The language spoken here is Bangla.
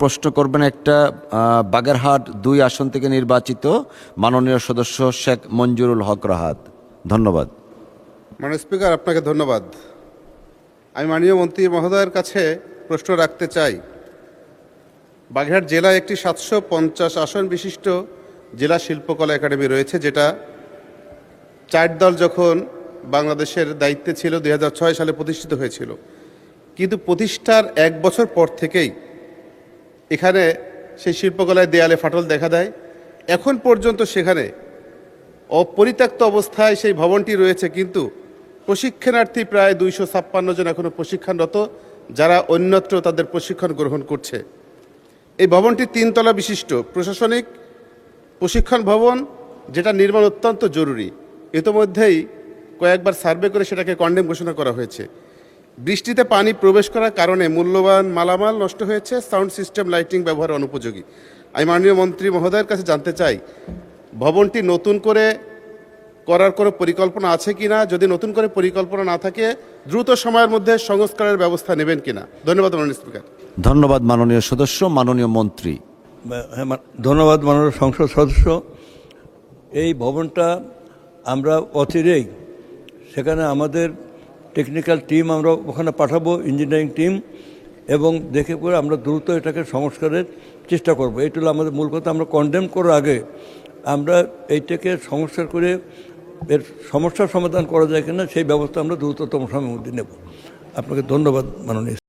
প্রশ্ন করবেন একটা বাগেরহাট 2 আসন থেকে নির্বাচিত মাননীয় সদস্য শেখ মঞ্জুরুল হক রাহাত। ধন্যবাদ। মাননীয় স্পিকার, আপনাকে ধন্যবাদ। আমি মাননীয় মন্ত্রী মহোদয়ের কাছে প্রশ্ন রাখতে চাই। বাগেরহাট জেলায় একটি 750 আসন বিশিষ্ট জেলা শিল্পকলা একাডেমি রয়েছে, যেটা 4 দল যখন বাংলাদেশের দায়িত্বে ছিল 2006 সালে প্রতিষ্ঠিত হয়েছিল। কিন্তু প্রতিষ্ঠার 1 বছর পর থেকেই এখানে সেই শিল্পকলায় দেয়ালে ফাটল দেখা দেয়। এখন পর্যন্ত সেখানে অপরিত্যক্ত অবস্থায় সেই ভবনটি রয়েছে, কিন্তু প্রশিক্ষণার্থী প্রায় 256 জন এখনও প্রশিক্ষণরত, যারা অন্যত্র তাদের প্রশিক্ষণ গ্রহণ করছে। এই ভবনটি 3 তলা বিশিষ্ট প্রশাসনিক প্রশিক্ষণ ভবন, যেটা নির্মাণ অত্যন্ত জরুরি। ইতোমধ্যেই কয়েকবার সার্ভে করে সেটাকে কন্ডেম ঘোষণা করা হয়েছে। বৃষ্টিতে পানি প্রবেশ করার কারণে মূল্যবান মালামাল নষ্ট হয়েছে, সাউন্ড সিস্টেম লাইটিং ব্যবহার অনুপযোগী। আমি মাননীয় মন্ত্রী মহোদয়ের কাছে জানতে চাই, ভবনটি নতুন করে করার কোনো পরিকল্পনা আছে কিনা? যদি নতুন করে পরিকল্পনা না থাকে, দ্রুত সময়ের মধ্যে সংস্কারের ব্যবস্থা নেবেন কিনা? ধন্যবাদ মাননীয় স্পিকার। ধন্যবাদ মাননীয় সদস্য। মাননীয় মন্ত্রী। হ্যাঁ, ধন্যবাদ মাননীয় সংসদ সদস্য। এই ভবনটা আমরা অচিরেই সেখানে আমাদের টেকনিক্যাল টিম আমরা ওখানে পাঠাবো, ইঞ্জিনিয়ারিং টিম, এবং দেখে করে আমরা দ্রুত এটাকে সংস্কারের চেষ্টা করব। এইটা হলো আমাদের মূল কথা। আমরা কন্ডেম করার আগে আমরা এইটাকে সংস্কার করে এর সমস্যার সমাধান করা যায় কিনা সেই ব্যবস্থা আমরা দ্রুততম সময়ের মধ্যে নেব। আপনাকে ধন্যবাদ মাননীয়।